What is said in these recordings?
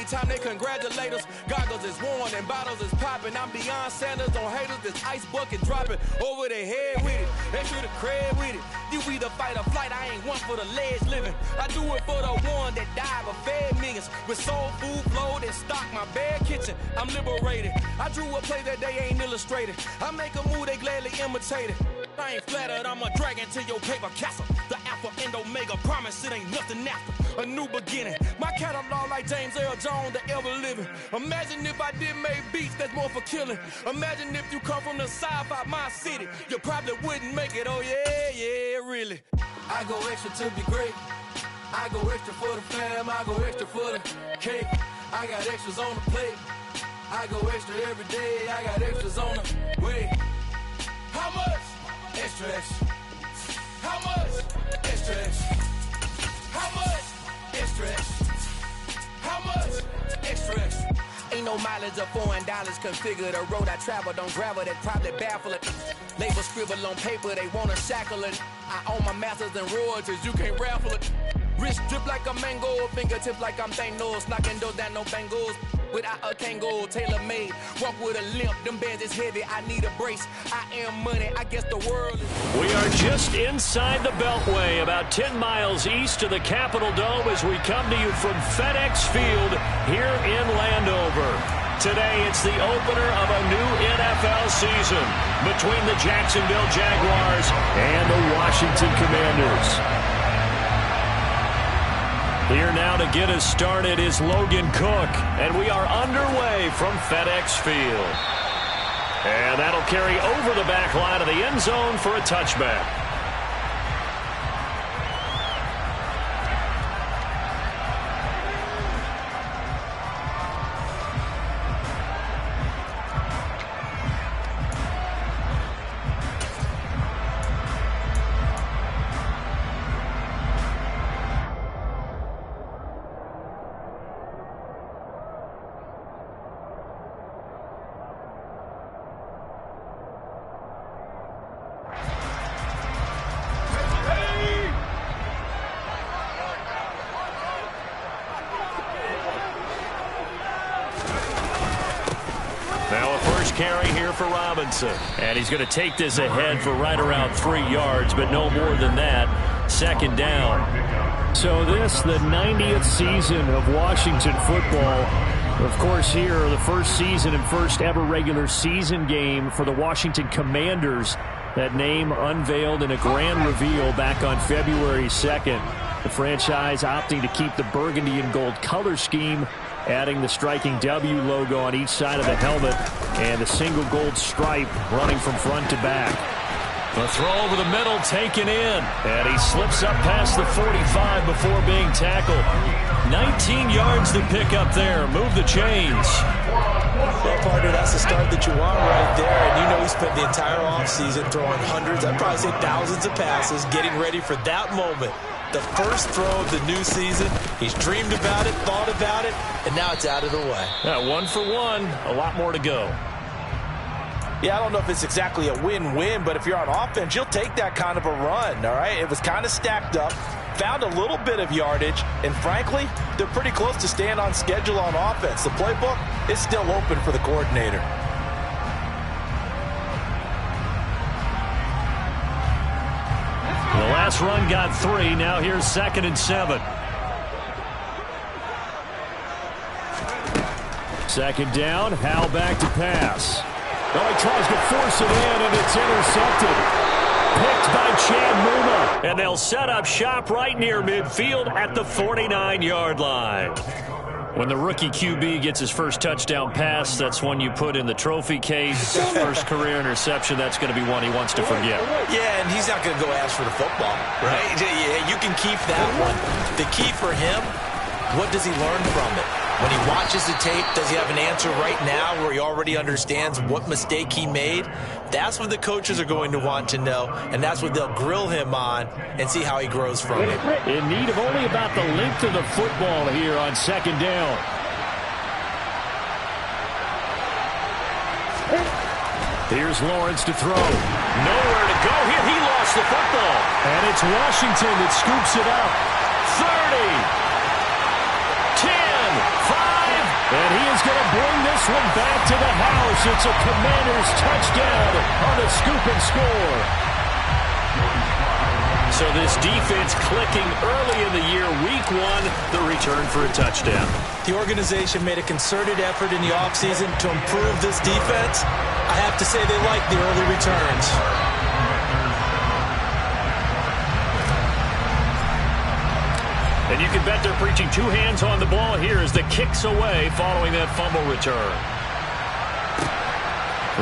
anytime they congratulate us. Goggles is worn and bottles is popping. I'm Deion Sanders on haters, this ice bucket dropping over their head with it. Extra the cred with it. You either fight or flight, I ain't one for the ledge living. I do it for the one that died but fed millions. With soul food flowed and stock my bad kitchen. I'm liberated. I drew a play that they ain't illustrated. I make a move they gladly imitated. I ain't flattered, I'm a dragon to your paper castle. The Alpha and Omega, promise it ain't nothing after. A new beginning. My catalog like James Earl Jones, the ever living. Imagine if I did make beats that's more for killing. Imagine if you come from the south out my city. You probably wouldn't make it, oh yeah, really. I go extra to be great. I go extra for the fam, I go extra for the cake. I got extras on the plate. I go extra every day, I got extras on the way. How much? Extra, extra. How much? Extra, extra. How much? Extra, extra. How much? Extra, extra. Ain't no mileage of $4 configure the road I travel. Don't gravel, that probably baffle it. Label scribble on paper, they wanna shackle it. I own my masters and royalties, you can't raffle it. Wrist drip like a mango, fingertip like I'm Thanos. Knocking those down, no bangles. Without a Kango, tailor-made. Walk with a limp, them bands is heavy, I need a brace. I am money, I guess the world is... We are just inside the Beltway, about 10 miles east of the Capitol Dome as we come to you from FedEx Field here in Landover. Today, it's the opener of a new NFL season between the Jacksonville Jaguars and the Washington Commanders. Here now to get us started is Logan Cook, and we are underway from FedEx Field. And that'll carry over the back line of the end zone for a touchback. Carry here for Robinson. And he's going to take this ahead for right around 3 yards, but no more than that. Second down. So this, the 90th season of Washington football. Of course, here, the first season and first ever regular season game for the Washington Commanders. That name unveiled in a grand reveal back on February 2nd. The franchise opting to keep the burgundy and gold color scheme, adding the striking W logo on each side of the helmet and a single gold stripe running from front to back. The throw over the middle taken in, and he slips up past the 45 before being tackled. 19 yards to pick up there. Move the chains. Well, partner, that's the start that you want right there. And you know he spent the entire offseason throwing hundreds, I'd probably say thousands of passes, getting ready for that moment. The first throw of the new season. He's dreamed about it, thought about it, and now it's out of the way. Yeah, 1 for 1. A lot more to go. Yeah, I don't know if it's exactly a win-win, but if you're on offense, you'll take that kind of a run, all right? It was kind of stacked up, found a little bit of yardage, and frankly, they're pretty close to staying on schedule on offense. The playbook is still open for the coordinator. The last run got 3. Now here's 2nd and 7. Second down. Howell back to pass. Well, he tries to force it in, and it's intercepted. Picked by Chad Muma. And they'll set up shop right near midfield at the 49-yard line. When the rookie QB gets his first touchdown pass, that's one you put in the trophy case. First career interception, that's going to be one he wants to forget. Yeah, and he's not going to go ask for the football, right? Yeah, you can keep that one. The key for him, what does he learn from it? When he watches the tape, does he have an answer right now where he already understands what mistake he made? That's what the coaches are going to want to know, and that's what they'll grill him on and see how he grows from it. In need of only about the length of the football here on second down. Here's Lawrence to throw. Nowhere to go here. He lost the football. And it's Washington that scoops it up. 30. 10, 5, going to bring this one back to the house. It's a Commanders touchdown on the scoop and score. So this defense clicking early in the year. Week 1, the return for a touchdown. The organization made a concerted effort in the offseason to improve this defense. I have to say they like the early returns. And you can bet they're preaching 2 hands on the ball here as the kick's away following that fumble return.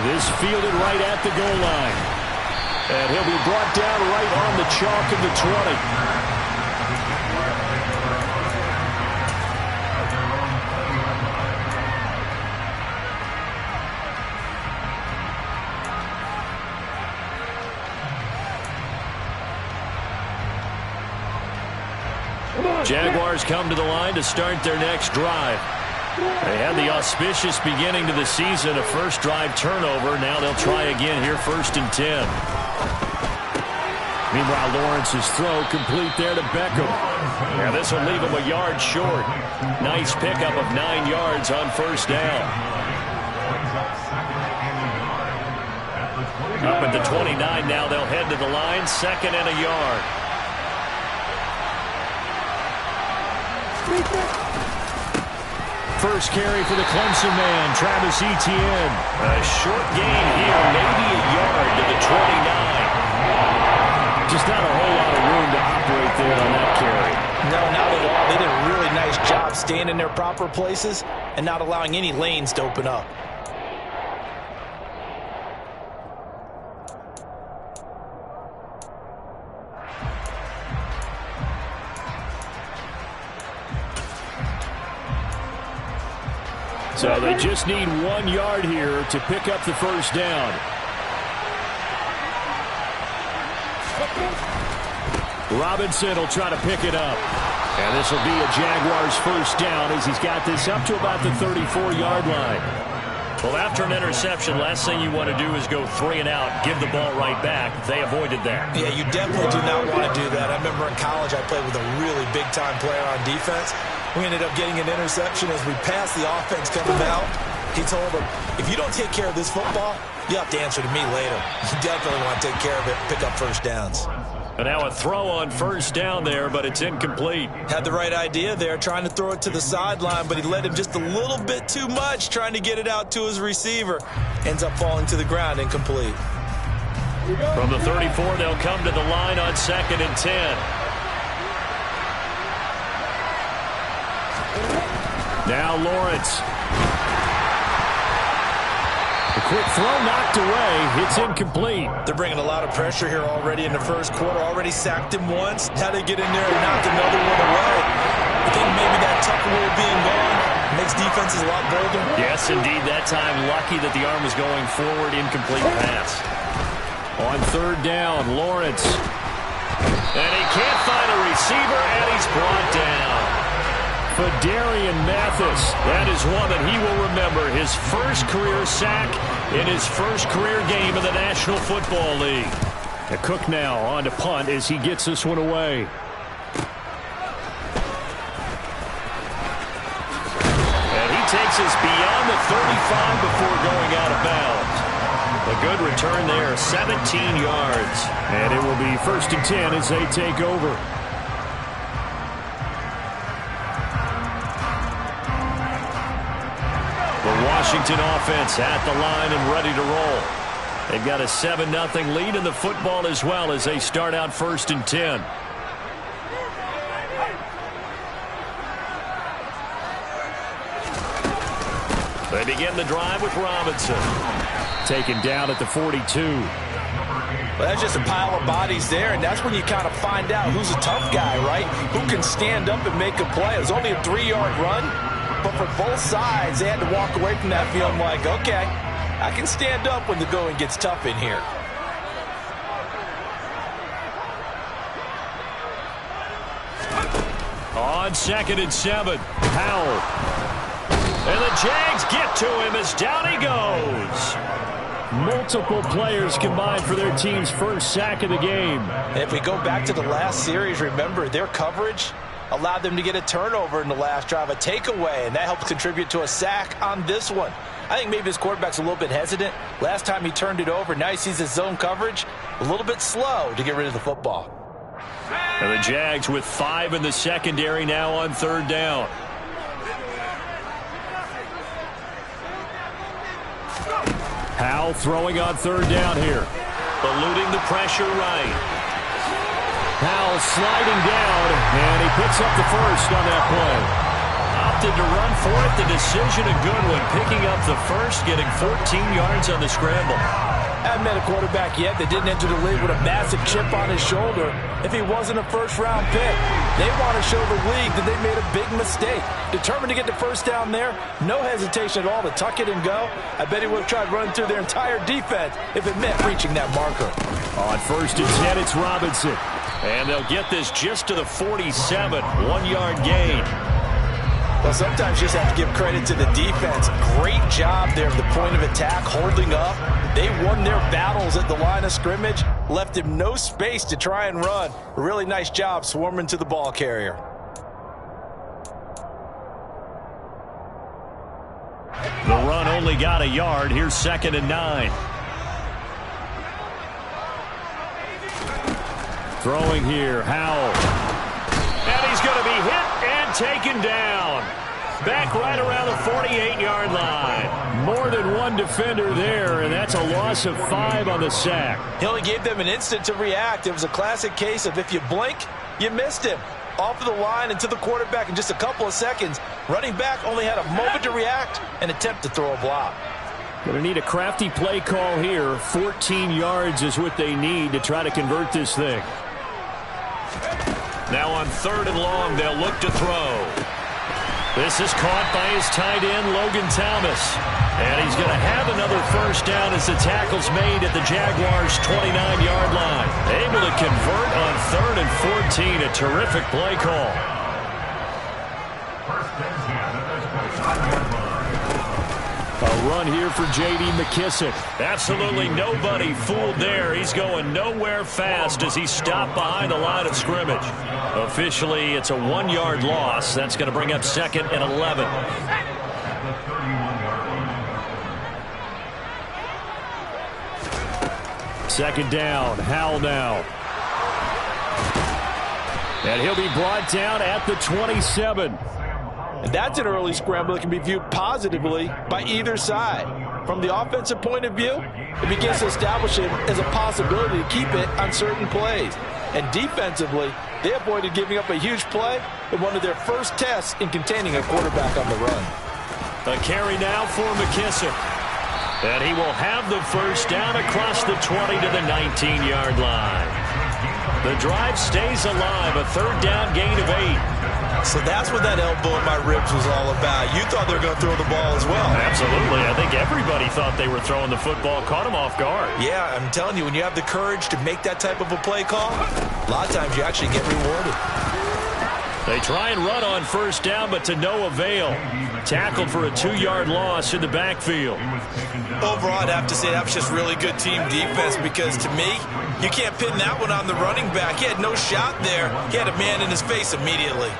This fielded right at the goal line. And he'll be brought down right on the chalk of the 20. Jaguars come to the line to start their next drive. They had the auspicious beginning to the season, a first drive turnover. Now they'll try again here, 1st and 10. Meanwhile, Lawrence's throw complete there to Beckham. Now this will leave him a yard short. Nice pickup of 9 yards on 1st down. Up at the 29 now, they'll head to the line, 2nd and a yard. First carry for the Clemson man, Travis Etienne. A short gain here, maybe a yard to the 29. Just not a whole lot of room to operate there on that carry. No, not at all. They did a really nice job staying in their proper places and not allowing any lanes to open up. So they just need 1 yard here to pick up the 1st down. Robinson will try to pick it up. And this will be a Jaguars 1st down as he's got this up to about the 34-yard line. Well, after an interception, last thing you want to do is go 3 and out, give the ball right back. They avoided that. Yeah, you definitely do not want to do that. I remember in college I played with a really big-time player on defense. We ended up getting an interception as we passed the offense coming out. He told him, if you don't take care of this football, you have to answer to me later. You definitely want to take care of it, pick up 1st downs. And now a throw on 1st down there, but it's incomplete. Had the right idea there, trying to throw it to the sideline, but he led him just a little bit too much, trying to get it out to his receiver. Ends up falling to the ground, incomplete. From the 34, they'll come to the line on 2nd and 10. Now Lawrence. A quick throw knocked away. It's incomplete. They're bringing a lot of pressure here already in the 1st quarter. Already sacked him once. Now they get in there and knock another one away. I think maybe that Tucker rule being gone makes defenses a lot bolder. Yes, indeed. That time, lucky that the arm was going forward. Incomplete pass. On 3rd down, Lawrence. And he can't find a receiver, and he's brought down. Fadarian Mathis, that is one that he will remember. His 1st career sack in his 1st career game in the National Football League. And Cook now on to punt as he gets this one away. And he takes us beyond the 35 before going out of bounds. A good return there, 17 yards. And it will be 1st and 10 as they take over. Washington offense at the line and ready to roll. They've got a 7-0 lead in the football as well as they start out 1st and 10. They begin the drive with Robinson. Taken down at the 42. Well, that's just a pile of bodies there, and that's when you kind of find out who's a tough guy, right? Who can stand up and make a play. It was only a 3-yard run, but for both sides, they had to walk away from that feeling like, okay, I can stand up when the going gets tough in here. On 2nd and 7, Powell. And the Jags get to him as down he goes. Multiple players combined for their team's 1st sack of the game. And if we go back to the last series, remember, their coverage allowed them to get a turnover in the last drive, a takeaway, and that helped contribute to a sack on this one. I think maybe his quarterback's a little bit hesitant. Last time he turned it over, now he sees his zone coverage a little bit slow to get rid of the football. And the Jags with 5 in the secondary now on 3rd down. Howell throwing on 3rd down here. Eluding the pressure right. Howell sliding down, and he picks up the first on that play. Opted to run for it. The decision a good one. Picking up the first, getting 14 yards on the scramble. Haven't met a quarterback yet that didn't enter the league with a massive chip on his shoulder if he wasn't a first-round pick. They want to show the league that they made a big mistake. Determined to get the first down there, no hesitation at all to tuck it and go. I bet he would have tried running through their entire defense if it meant reaching that marker. On 1st and 10, it's Robinson. And they'll get this just to the 47, 1-yard gain. Well, sometimes you just have to give credit to the defense. Great job there at the point of attack, holding up. They won their battles at the line of scrimmage, left him no space to try and run. A really nice job swarming to the ball carrier. The run only got a yard. Here's 2nd and 9. Throwing here, Howell. And he's going to be hit and taken down. Back right around the 48-yard line. More than one defender there, and that's a loss of 5 on the sack. He only gave them an instant to react. It was a classic case of if you blink, you missed him. Off of the line and to the quarterback in just a couple of seconds. Running back only had a moment to react and attempt to throw a block. Going to need a crafty play call here. 14 yards is what they need to try to convert this thing. Now on 3rd and long, they'll look to throw. This is caught by his tight end, Logan Thomas. And he's going to have another first down as the tackle's made at the Jaguars' 29-yard line. Able to convert on 3rd and 14. A terrific play call. A run here for J.D. McKissic. Absolutely nobody fooled there. He's going nowhere fast as he's stopped behind the line of scrimmage. Officially, it's a 1-yard loss. That's going to bring up 2nd and 11. Second down, Howell now. And he'll be brought down at the 27. And that's an early scramble that can be viewed positively by either side. From the offensive point of view, it begins to establish it as a possibility to keep it on certain plays. And defensively, they avoided giving up a huge play in one of their first tests in containing a quarterback on the run. A carry now for McKissic. And he will have the first down across the 20 to the 19-yard line. The drive stays alive, a 3rd down gain of 8. So that's what that elbow in my ribs was all about. You thought they were going to throw the ball as well. Absolutely. I think everybody thought they were throwing the football, caught him off guard. Yeah, I'm telling you, when you have the courage to make that type of a play call, a lot of times you actually get rewarded. They try and run on first down, but to no avail. Tackled for a 2-yard loss in the backfield. Overall, I'd have to say that was just really good team defense because, to me, you can't pin that one on the running back. He had no shot there. He had a man in his face immediately.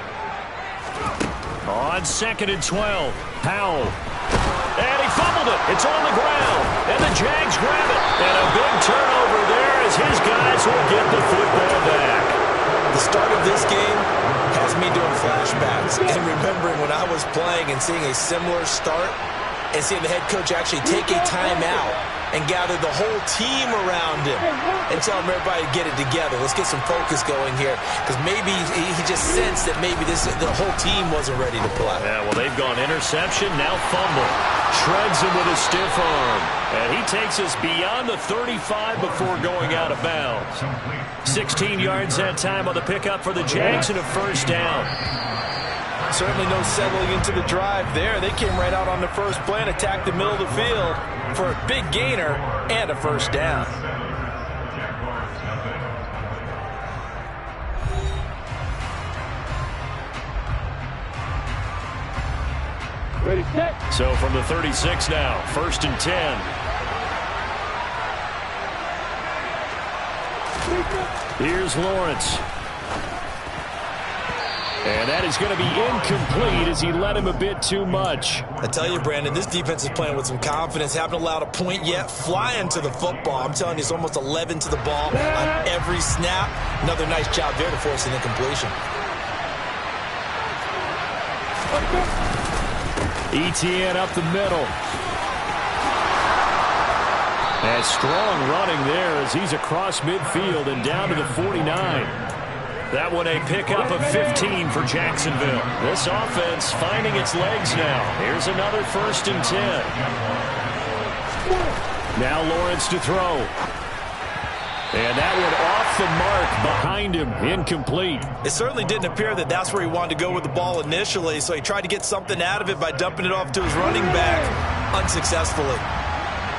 On 2nd and 12, Howell. And he fumbled it. It's on the ground. And the Jags grab it. And a big turnover there as his guys will get the football back. The start of this game has me doing flashbacks and remembering when I was playing and seeing a similar start and seeing the head coach actually take a timeout and gather the whole team around him and tell him everybody to get it together. Let's get some focus going here because maybe he just sensed that maybe the whole team wasn't ready to play. Yeah, well, they've gone interception, now fumble. Shreds him with a stiff arm. And he takes us beyond the 35 before going out of bounds. 16 yards that time on the pickup for the Jags and a first down. Certainly no settling into the drive there. They came right out on the first play and attacked the middle of the field for a big gainer and a first down. Ready, set. So from the 36 now, 1st and 10. Here's Lawrence. And that is going to be incomplete as he led him a bit too much. I tell you, Brandon, this defense is playing with some confidence. Haven't allowed a point yet. Flying to the football. I'm telling you, it's almost 11 to the ball on every snap. Another nice job there to force an incompletion. Etienne up the middle. And strong running there as he's across midfield and down to the 49. That one a pickup of 15 for Jacksonville. This offense finding its legs now. Here's another 1st and 10. Now Lawrence to throw. And that one off the mark behind him. Incomplete. It certainly didn't appear that that's where he wanted to go with the ball initially, so he tried to get something out of it by dumping it off to his running back unsuccessfully.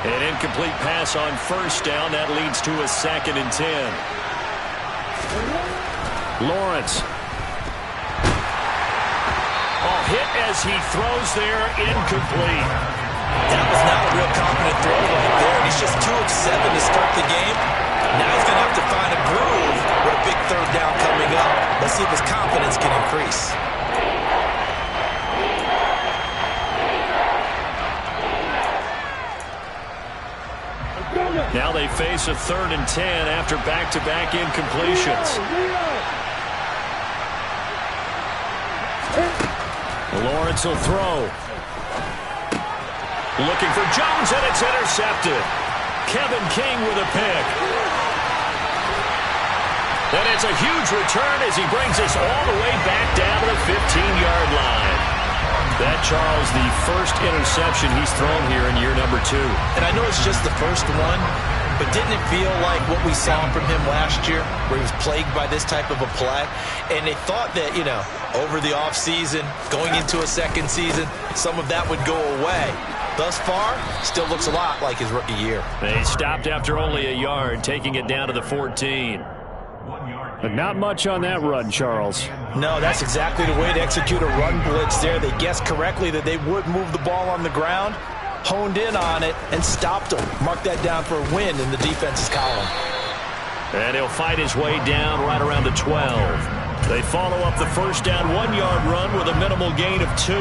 An incomplete pass on 1st down. That leads to a 2nd and 10. Lawrence. Hit as he throws there, incomplete. That was not a real confident throw right there. He's just 2 of 7 to start the game. Now he's going to have to find a groove with a big 3rd down coming up. Let's see if his confidence can increase. Now they face a 3rd and 10 after back-to-back incompletions. Lawrence will throw. Looking for Jones, and it's intercepted. Kevin King with a pick. And it's a huge return as he brings us all the way back down to the 15-yard line. That, Charles, the first interception he's thrown here in year number 2. And I know it's just the first one, but didn't it feel like what we saw from him last year, where he was plagued by this type of a play? And they thought that, over the offseason, going into a 2nd season, some of that would go away. Thus far, still looks a lot like his rookie year. They stopped after only a yard, taking it down to the 14. But not much on that run, Charles. No, that's exactly the way to execute a run blitz there. They guessed correctly that they would move the ball on the ground, honed in on it, and stopped them. Mark that down for a win in the defense's column. And he'll fight his way down right around the 12. They follow up the 1st down 1-yard run with a minimal gain of 2.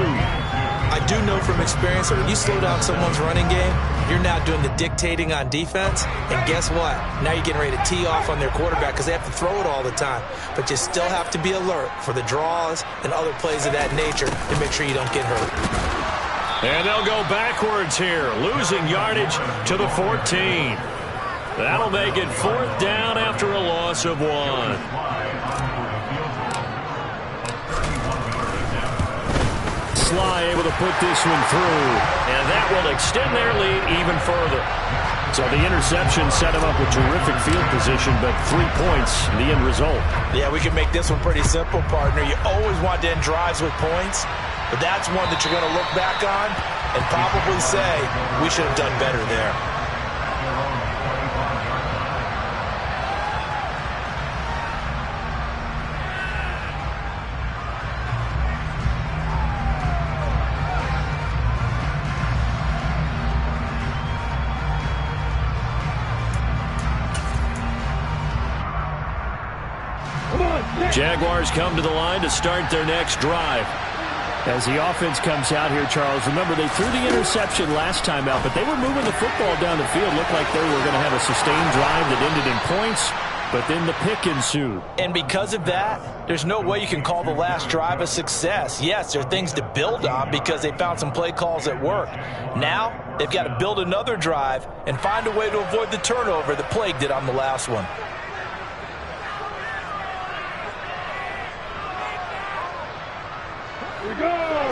I do know from experience that when you slow down someone's running game, you're now doing the dictating on defense. And guess what? Now you're getting ready to tee off on their quarterback because they have to throw it all the time. But you still have to be alert for the draws and other plays of that nature to make sure you don't get hurt. And they'll go backwards here, losing yardage to the 14. That'll make it 4th down after a loss of 1. Sly able to put this one through, and that will extend their lead even further. So the interception set him up with terrific field position, but 3 points, the end result. Yeah, we can make this one pretty simple, partner. You always want to end drives with points, but that's one that you're going to look back on and probably say, we should have done better there. Jaguars come to the line to start their next drive. As the offense comes out here, Charles, remember they threw the interception last time out, but they were moving the football down the field. Looked like they were going to have a sustained drive that ended in points, but then the pick ensued. And because of that, there's no way you can call the last drive a success. Yes, there are things to build on because they found some play calls that worked. Now, they've got to build another drive and find a way to avoid the turnover that plagued it on the last one.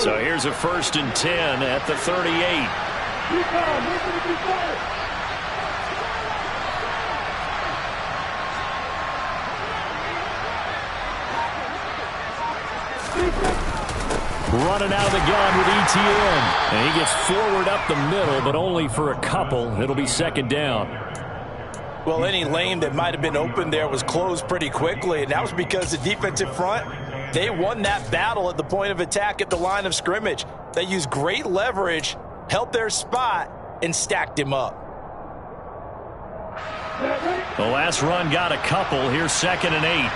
So here's a 1st and 10 at the 38. Running out of the gun with Etienne. And he gets forward up the middle, but only for a couple. It'll be 2nd down. Well, any lane that might have been open there was closed pretty quickly, and that was because the defensive front, they won that battle at the point of attack at the line of scrimmage. They used great leverage, held their spot, and stacked him up. The last run got a couple. Here's 2nd and 8.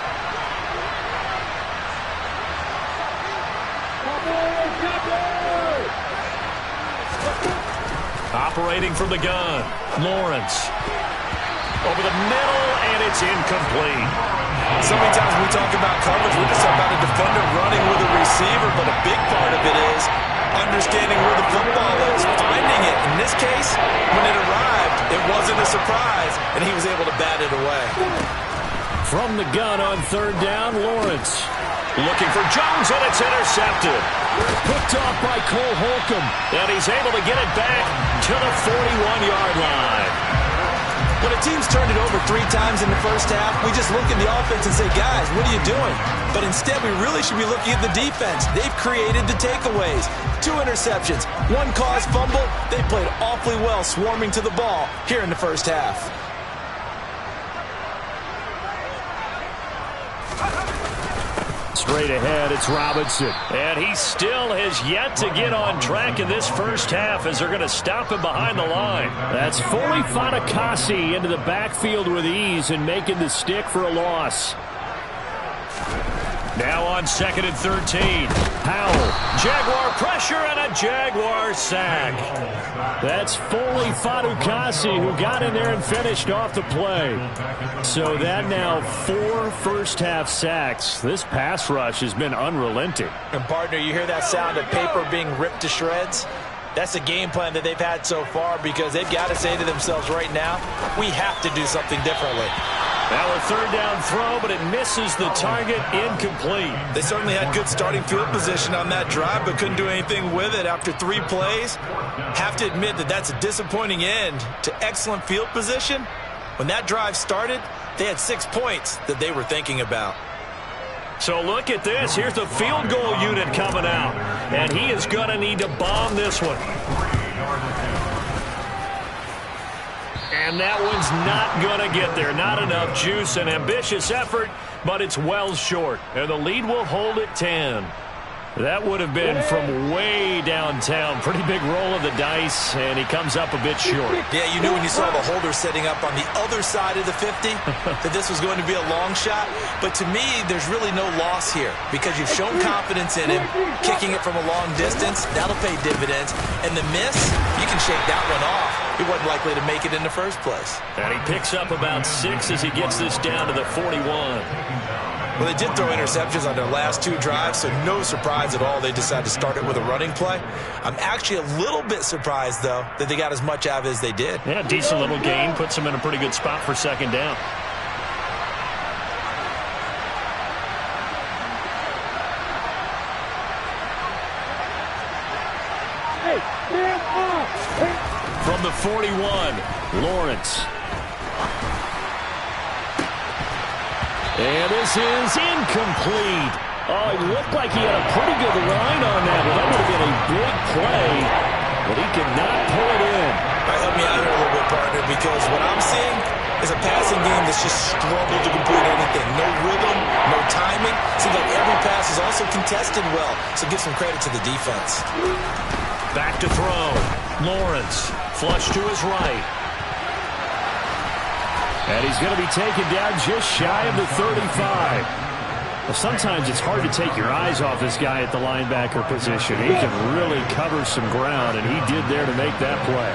Operating from the gun, Lawrence. Over the middle, and it's incomplete. So many times when we talk about coverage, we're just talking about a defender running with a receiver, but a big part of it is understanding where the football is, finding it. In this case, when it arrived, it wasn't a surprise, and he was able to bat it away. From the gun on third down, Lawrence. Looking for Jones, and it's intercepted. Picked off by Cole Holcomb, and he's able to get it back to the 41-yard line. When a team's turned it over 3 times in the first half, we just look at the offense and say, guys, what are you doing? But instead, we really should be looking at the defense. They've created the takeaways. 2 interceptions, 1 caused fumble. They played awfully well swarming to the ball here in the first half. Straight ahead, it's Robinson. And he still has yet to get on track in this first half as they're going to stop him behind the line. That's Foley Fatukasi into the backfield with ease and making the stick for a loss. Now on 2nd and 13. Powell. Jaguar pressure and a Jaguar sack. That's Foley Fatukasi who got in there and finished off the play. So that now 4 first-half sacks. This pass rush has been unrelenting. And, partner, you hear that sound of paper being ripped to shreds? That's the game plan that they've had so far because they've got to say to themselves right now, we have to do something differently. Now a third down throw, but it misses the target, incomplete. They certainly had good starting field position on that drive, but couldn't do anything with it after 3 plays. Have to admit that that's a disappointing end to excellent field position. When that drive started, they had 6 points that they were thinking about. So look at this. Here's the field goal unit coming out, and he is going to need to bomb this one. And that one's not going to get there. Not enough juice. An ambitious effort, but it's well short. And the lead will hold at 10. That would have been from way downtown. Pretty big roll of the dice, and he comes up a bit short. Yeah, you knew when you saw the holder setting up on the other side of the 50 that this was going to be a long shot. But to me, there's really no loss here because you've shown confidence in him. Kicking it from a long distance, that'll pay dividends. And the miss, you can shake that one off. He wasn't likely to make it in the first place. And he picks up about 6 as he gets this down to the 41. Well, they did throw interceptions on their last 2 drives, so no surprise at all they decided to start it with a running play. I'm actually a little bit surprised, though, that they got as much out of it as they did. Yeah, decent little gain. Puts them in a pretty good spot for 2nd down. From the 41, Lawrence. And this is incomplete. Oh, it looked like he had a pretty good line on that. Well, that would have been a big play, but he could not pull it in. All right, help me out here a little bit, partner, because what I'm seeing is a passing game that's just struggled to complete anything. No rhythm, no timing. Seems like every pass is also contested well, so give some credit to the defense. Back to throw. Lawrence, flush to his right. And he's going to be taken down just shy of the 35. Well, sometimes it's hard to take your eyes off this guy at the linebacker position. He can really cover some ground, and he did there to make that play.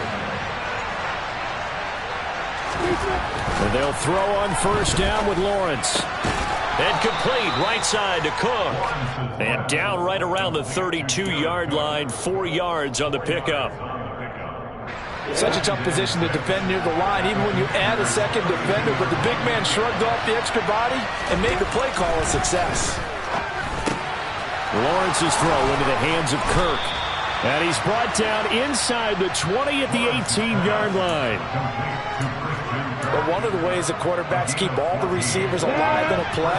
And they'll throw on first down with Lawrence. And complete, right side to Cook. And down right around the 32-yard line, 4 yards on the pickup. Such a tough position to defend near the line, even when you add a second defender. But the big man shrugged off the extra body and made the play call a success. Lawrence's throw into the hands of Kirk. And he's brought down inside the 20 at the 18-yard line. But one of the ways that quarterbacks keep all the receivers alive in a play,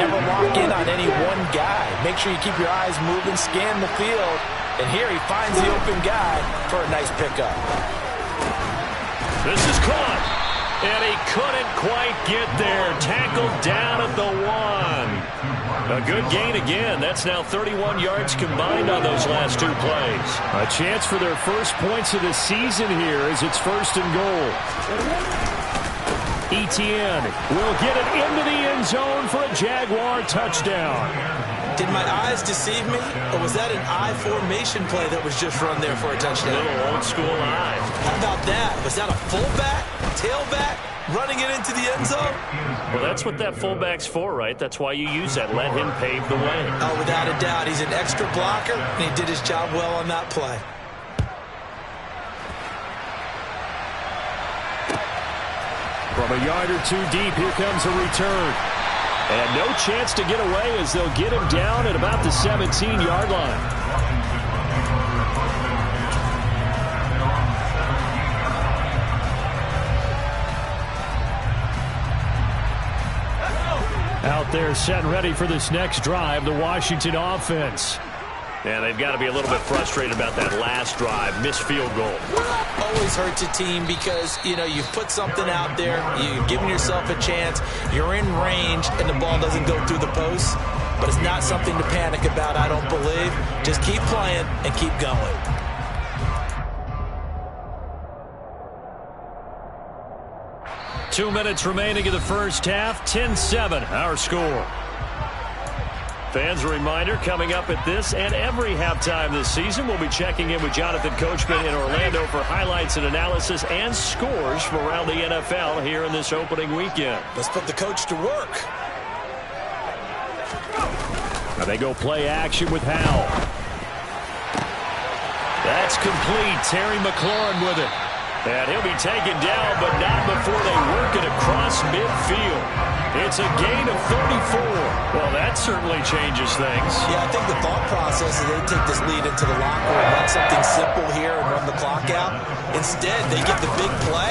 never lock in on any one guy. Make sure you keep your eyes moving, scan the field. And here he finds the open guy for a nice pickup. This is caught. And he couldn't quite get there. Tackled down at the 1. A good gain again. That's now 31 yards combined on those last 2 plays. A chance for their first points of the season here as it's 1st and goal. Etienne will get it into the end zone for a Jaguar touchdown. Did my eyes deceive me, or was that an I formation play that was just run there for a touchdown? A little old school I. How about that? Was that a fullback, tailback, running it into the end zone? Well, that's what that fullback's for, right? That's why you use that. Let him pave the way. Oh, without a doubt. He's an extra blocker, and he did his job well on that play. From a yard or two deep, here comes a return. And no chance to get away as they'll get him down at about the 17-yard line. Out there set and ready for this next drive, the Washington offense. And they've got to be a little bit frustrated about that last drive, missed field goal. Always hurts a team because, you've put something out there, you've given yourself a chance, you're in range, and the ball doesn't go through the post. But it's not something to panic about, I don't believe. Just keep playing and keep going. Two minutes remaining in the first half, 10-7, our score. Fans, a reminder, coming up at this and every halftime this season, we'll be checking in with Jonathan Coachman in Orlando for highlights and analysis and scores from around the NFL here in this opening weekend. Let's put the coach to work. Now they go play action with Howell. That's complete. Terry McLaurin with it. And he'll be taken down, but not before they work it across midfield. It's a gain of 34. Well, that certainly changes things. Yeah, I think the thought process is they take this lead into the locker room, run something simple here and run the clock out. Instead, they get the big play.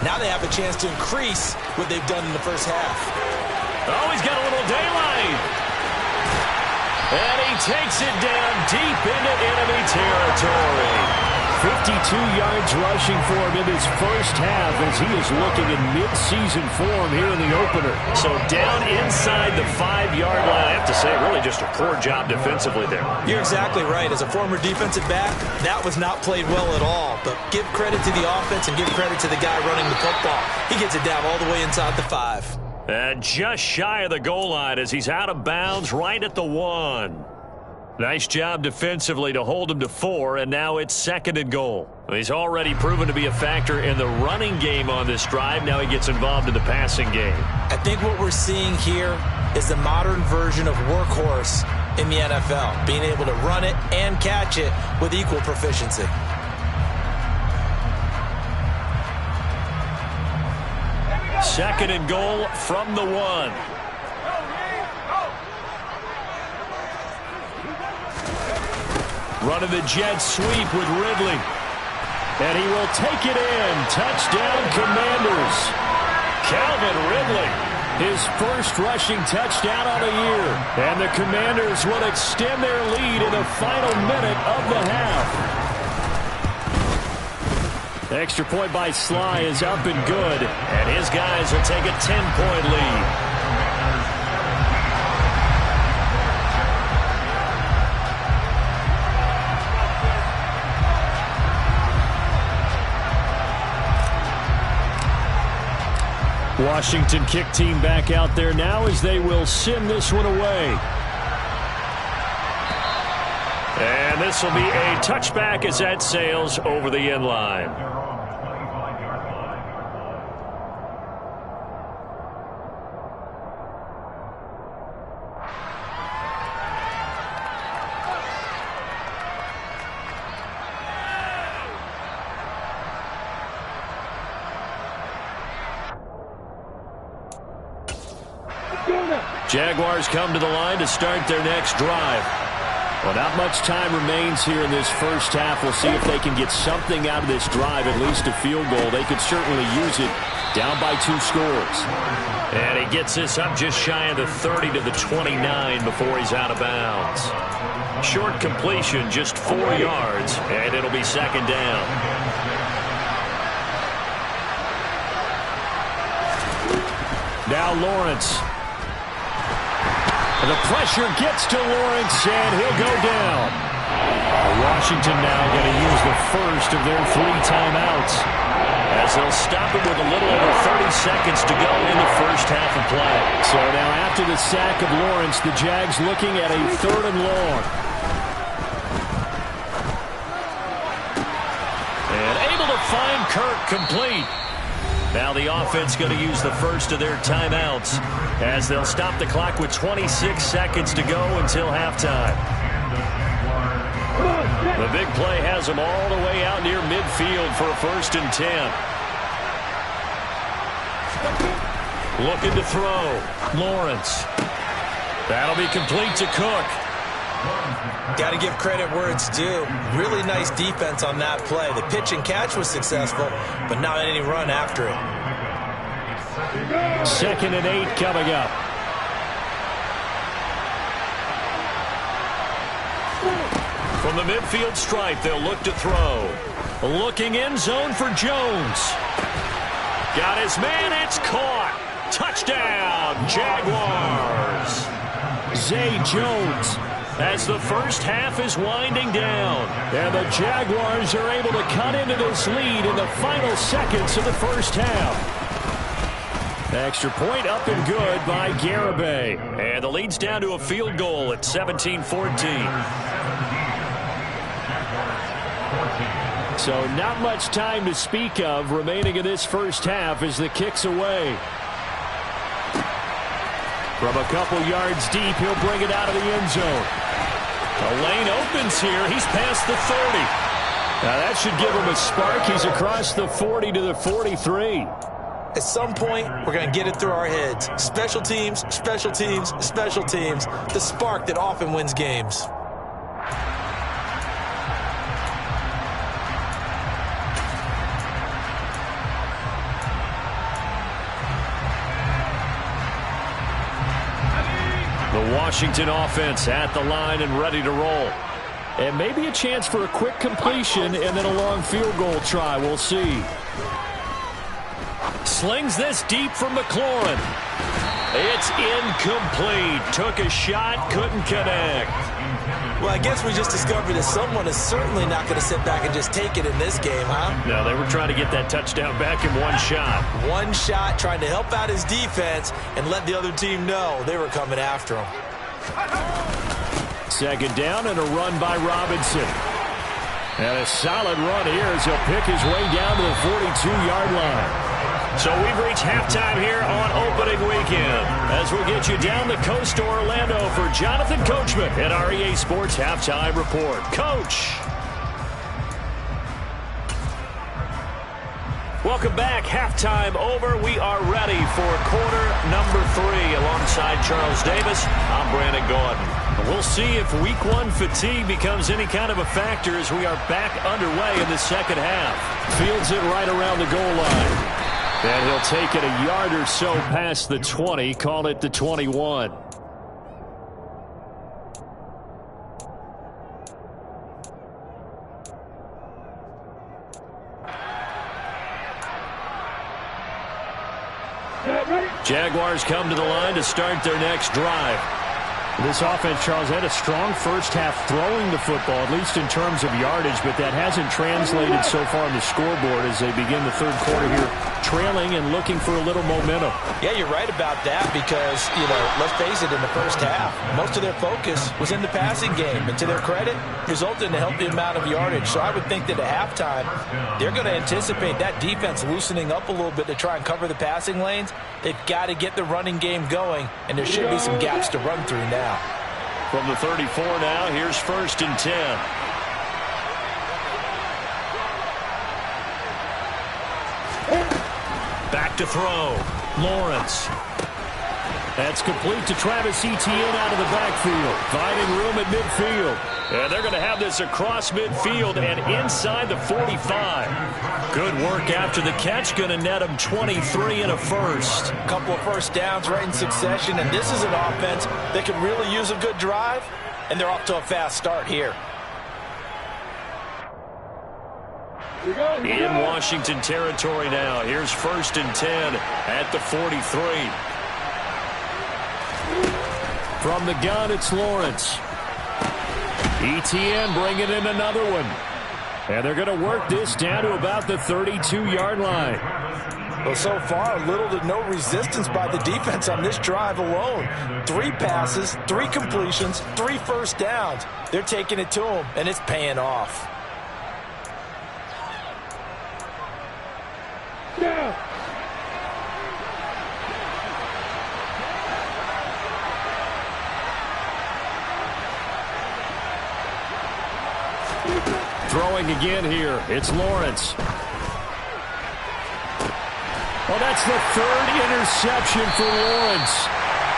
Now they have a chance to increase what they've done in the first half. Oh, he's got a little daylight. And he takes it down deep into enemy territory. 52 yards rushing for him in his first half as he is looking in mid-season form here in the opener. So down inside the 5-yard line. I have to say, really just a poor job defensively there. You're exactly right. As a former defensive back, that was not played well at all. But give credit to the offense and give credit to the guy running the football. He gets it down all the way inside the 5. And just shy of the goal line as he's out of bounds right at the 1. Nice job defensively to hold him to 4, and now it's 2nd and goal. He's already proven to be a factor in the running game on this drive. Now he gets involved in the passing game. I think what we're seeing here is the modern version of workhorse in the NFL, being able to run it and catch it with equal proficiency. Second and goal from the 1. Running the jet sweep with Ridley. And he will take it in. Touchdown, Commanders. Calvin Ridley, his first rushing touchdown on the year. And the Commanders will extend their lead in the final minute of the half. The extra point by Sly is up and good. And his guys will take a 10-point lead. Washington kick team back out there now as they will send this one away. And this will be a touchback as that sails over the end line. Jaguars come to the line to start their next drive. Well, not much time remains here in this first half. We'll see if they can get something out of this drive, at least a field goal. They could certainly use it, down by 2 scores. And he gets this up just shy of the 30 to the 29 before he's out of bounds. Short completion, just 4 yards, and it'll be 2nd down. Now Lawrence. And the pressure gets to Lawrence, and he'll go down. Washington now going to use the first of their 3 timeouts, as they'll stop it with a little over 30 seconds to go in the first half of play. So now after the sack of Lawrence, the Jags looking at a 3rd and long. And able to find Kirk complete. Now the offense going to use the first of their timeouts, as they'll stop the clock with 26 seconds to go until halftime. The big play has them all the way out near midfield for a 1st and 10. Looking to throw. Lawrence. That'll be complete to Cook. Got to give credit where it's due. Really nice defense on that play. The pitch and catch was successful, but not any run after it. 2nd and 8 coming up. From the midfield stripe, they'll look to throw. Looking end zone for Jones. Got his man, it's caught. Touchdown, Jaguars. Zay Jones, as the first half is winding down. And the Jaguars are able to cut into this lead in the final seconds of the first half. Extra point up and good by Garibay. And the lead's down to a field goal at 17-14. So not much time to speak of remaining in this first half as the kick's away. From a couple yards deep, he'll bring it out of the end zone. The lane opens here. He's past the 30. Now that should give him a spark. He's across the 40 to the 43. At some point, we're going to get it through our heads. Special teams, special teams, special teams. The spark that often wins games. The Washington offense at the line and ready to roll. And maybe a chance for a quick completion and then a long field goal try. We'll see. Slings this deep from McLaurin. It's incomplete. Took a shot, couldn't connect. Well, I guess we just discovered that someone is certainly not going to sit back and just take it in this game, huh? No, they were trying to get that touchdown back in one shot. One shot, trying to help out his defense and let the other team know they were coming after him. 2nd down and a run by Robinson. And a solid run here as he'll pick his way down to the 42-yard line. So we've reached halftime here on opening weekend, as we'll get you down the coast to Orlando for Jonathan Coachman at our EA Sports Halftime Report. Coach. Welcome back. Halftime over. We are ready for quarter number 3 alongside Charles Davis. I'm Brandon Gaudin. We'll see if week 1 fatigue becomes any kind of a factor as we are back underway in the second half. Fields it right around the goal line. And he'll take it a yard or so past the 20, call it the 21. Jaguars come to the line to start their next drive. This offense, Charles, had a strong first half throwing the football, at least in terms of yardage, but that hasn't translated so far on the scoreboard as they begin the third quarter here, trailing and looking for a little momentum. Yeah, you're right about that because, let's face it, in the first half, most of their focus was in the passing game. And to their credit, resulted in a healthy amount of yardage. So I would think that at halftime, they're going to anticipate that defense loosening up a little bit to try and cover the passing lanes. They've got to get the running game going, and there should be some gaps to run through now. From the 34 now, here's 1st and 10. Back to throw. Lawrence. That's complete to Travis Etienne out of the backfield. Finding room at midfield. And they're going to have this across midfield and inside the 45. Good work after the catch. Going to net them 23 and a first. A couple of first downs right in succession. And this is an offense that can really use a good drive. And they're off to a fast start here. In Washington territory now. Here's 1st and 10 at the 43. From the gun, it's Lawrence. ETN bringing in another one. And they're going to work this down to about the 32-yard line. Well, so far, little to no resistance by the defense on this drive alone. 3 passes, 3 completions, 3 first downs. They're taking it to them, and it's paying off. Yeah. Throwing again here. It's Lawrence. Oh, that's the 3rd interception for Lawrence.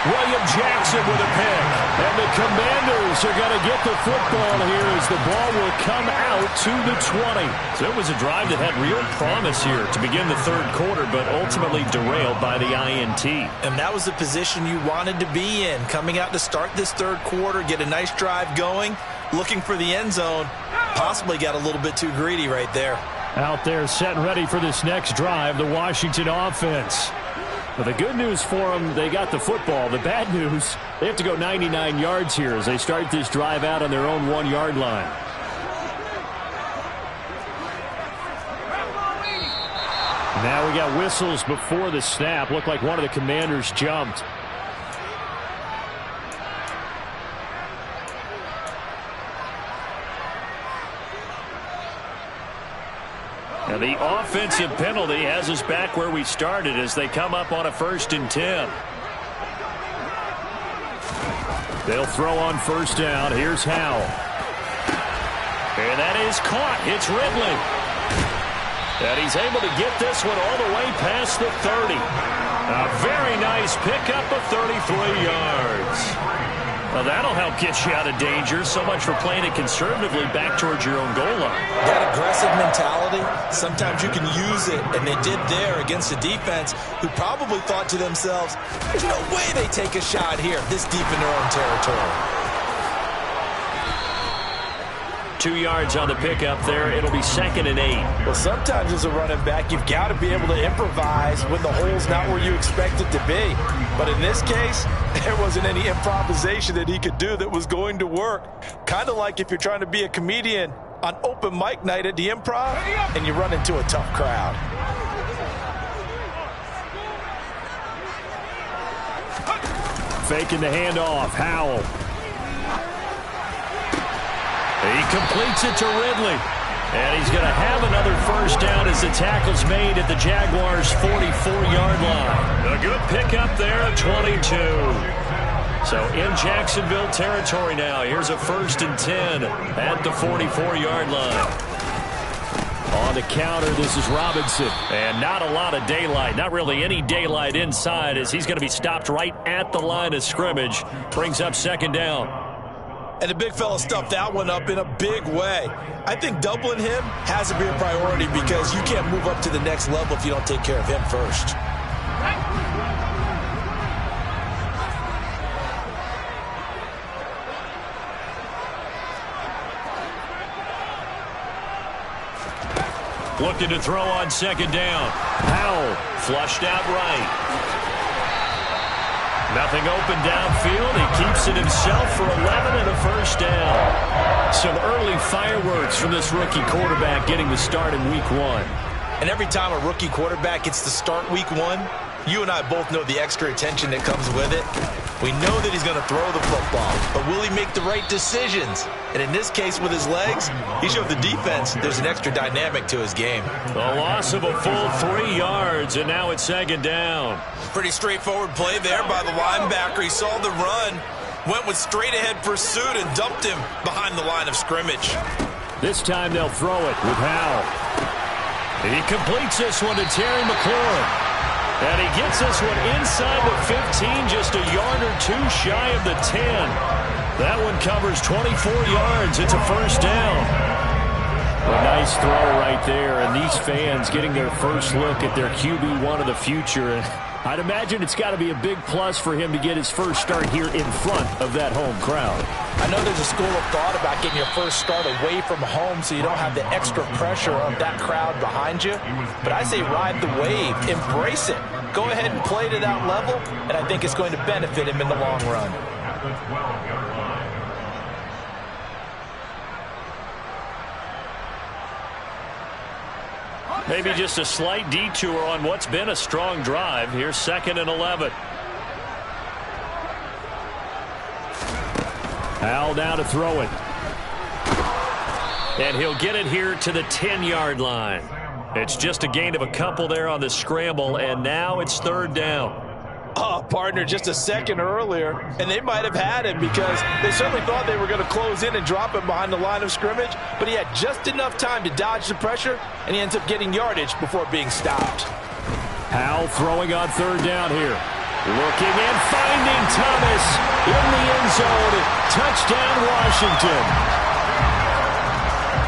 William Jackson with a pick. And the Commanders are going to get the football here as the ball will come out to the 20. So it was a drive that had real promise here to begin the 3rd quarter, but ultimately derailed by the INT. And that was the position you wanted to be in. Coming out to start this 3rd quarter, get a nice drive going, looking for the end zone. Possibly got a little bit too greedy right there. Out there set and ready for this next drive, the Washington offense. But the good news for them, they got the football. The bad news, they have to go 99 yards here as they start this drive out on their own 1-yard line. Now we got whistles before the snap. Looked like one of the Commanders jumped. And the offensive penalty has us back where we started as they come up on a 1st and 10. They'll throw on 1st down. Here's Howell. And that is caught. It's Ridley. And he's able to get this one all the way past the 30. A very nice pickup of 33 yards. Well, that'll help get you out of danger. So much for playing it conservatively back towards your own goal line. That aggressive mentality, sometimes you can use it, and they did there against a defense who probably thought to themselves, there's no way they take a shot here this deep in their own territory. 2 yards on the pickup there. It'll be 2nd and 8. Well, sometimes as a running back, you've got to be able to improvise when the hole's not where you expect it to be. But in this case, there wasn't any improvisation that he could do that was going to work. Kind of like if you're trying to be a comedian on open mic night at the Improv and you run into a tough crowd. Faking the handoff. Howell. He completes it to Ridley. And he's going to have another 1st down as the tackle's made at the Jaguars' 44-yard line. A good pickup there at 22. So in Jacksonville territory now. Here's a 1st and 10 at the 44-yard line. On the counter, this is Robinson. And not a lot of daylight. Not really any daylight inside as he's going to be stopped right at the line of scrimmage. Brings up 2nd down. And the big fella stuffed that one up in a big way. I think doubling him has to be a priority because you can't move up to the next level if you don't take care of him first. Looking to throw on 2nd down. Howell flushed out right. Nothing open downfield. He keeps it himself for 11 and a 1st down. Some early fireworks from this rookie quarterback getting the start in week 1. And every time a rookie quarterback gets to start week 1, you and I both know the extra attention that comes with it. We know that he's going to throw the football, but will he make the right decisions? And in this case with his legs, he showed the defense there's an extra dynamic to his game. A loss of a full 3 yards, and now it's 2nd down. Pretty straightforward play there by the linebacker. He saw the run, went with straight-ahead pursuit, and dumped him behind the line of scrimmage. This time they'll throw it with Howell. He completes this one to Terry McLaurin. And he gets this one inside the 15, just a yard or 2 shy of the 10. That one covers 24 yards. It's a 1st down. A nice throw right there, and these fans getting their first look at their QB1 of the future. And I'd imagine it's got to be a big plus for him to get his first start here in front of that home crowd. I know there's a school of thought about getting your first start away from home so you don't have the extra pressure of that crowd behind you. But I say ride the wave. Embrace it. Go ahead and play to that level, and I think it's going to benefit him in the long run. Maybe just a slight detour on what's been a strong drive. Here's 2nd and 11. Howell now to throw it. And he'll get it here to the 10-yard line. It's just a gain of a couple there on the scramble, and now it's 3rd down. Oh, partner, just a second earlier, and they might have had him because they certainly thought they were going to close in and drop him behind the line of scrimmage, but he had just enough time to dodge the pressure, and he ends up getting yardage before being stopped. Howell throwing on 3rd down here. Looking and finding Thomas in the end zone. Touchdown, Washington.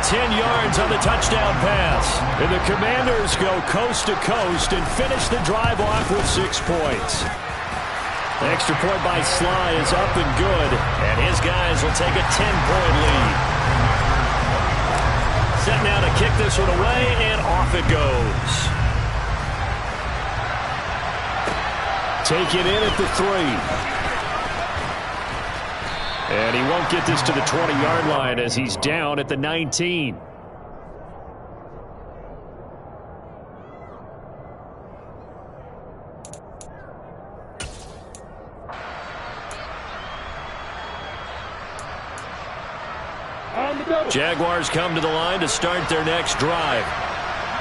10 yards on the touchdown pass. And the Commanders go coast to coast and finish the drive off with 6 points. Extra point by Sly is up and good, and his guys will take a 10-point lead. Set now to kick this one away, and off it goes. Take it in at the 3. And he won't get this to the 20-yard line as he's down at the 19. Jaguars come to the line to start their next drive.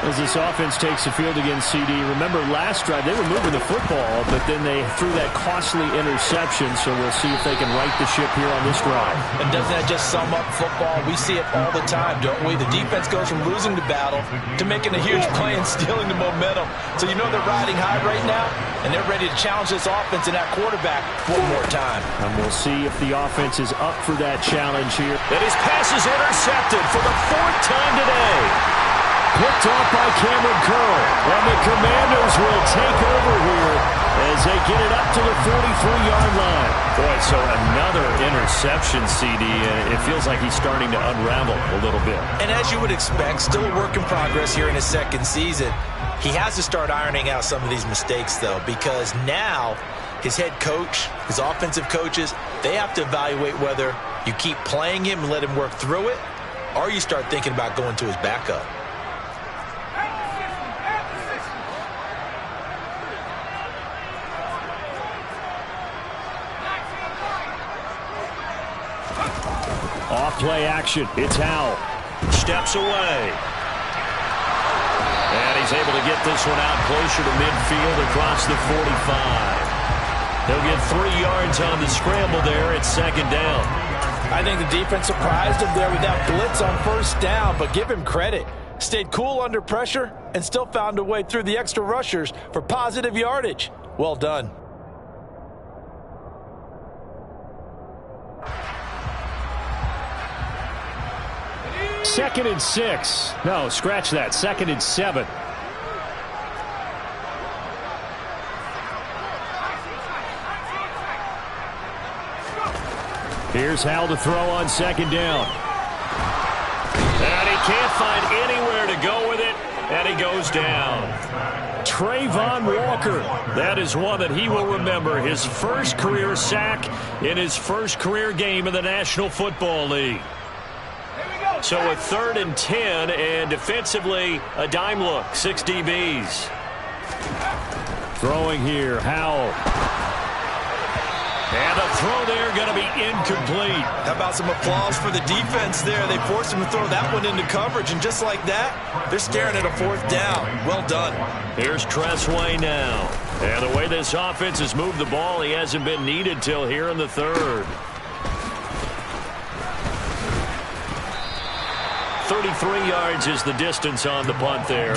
As this offense takes the field against CD, remember last drive they were moving the football, but then they threw that costly interception, so we'll see if they can right the ship here on this drive. And doesn't that just sum up football? We see it all the time, don't we? The defense goes from losing the battle to making a huge play and stealing the momentum. So you know they're riding high right now, and they're ready to challenge this offense and that quarterback one more time. And we'll see if the offense is up for that challenge here. And his pass is intercepted for the 4th time today. Picked off by Cameron Curl. And the Commanders will take over here as they get it up to the 43-yard line. Boy, so another interception, CD. It feels like he's starting to unravel a little bit. And as you would expect, still a work in progress here in his 2nd season. He has to start ironing out some of these mistakes, though, because now his head coach, his offensive coaches, they have to evaluate whether you keep playing him and let him work through it, or you start thinking about going to his backup. Off play action. It's Howell. Steps away. And he's able to get this one out closer to midfield across the 45. He'll get 3 yards on the scramble there at 2nd down. I think the defense surprised him there with that blitz on 1st down, but give him credit. Stayed cool under pressure and still found a way through the extra rushers for positive yardage. Well done. Second and 6. No, scratch that. 2nd and 7. Here's Howell to throw on 2nd down. And he can't find anywhere to go with it, and he goes down. Trayvon Walker. That is one that he will remember. His first career sack in his first career game in the National Football League. So a 3rd and 10, and defensively, a dime look, 6 DBs. Throwing here, Howell. And the throw there going to be incomplete. How about some applause for the defense there? They forced him to throw that one into coverage, and just like that, they're staring at a 4th down. Well done. Here's Tressway now. And the way this offense has moved the ball, he hasn't been needed till here in the 3rd. 33 yards is the distance on the punt there.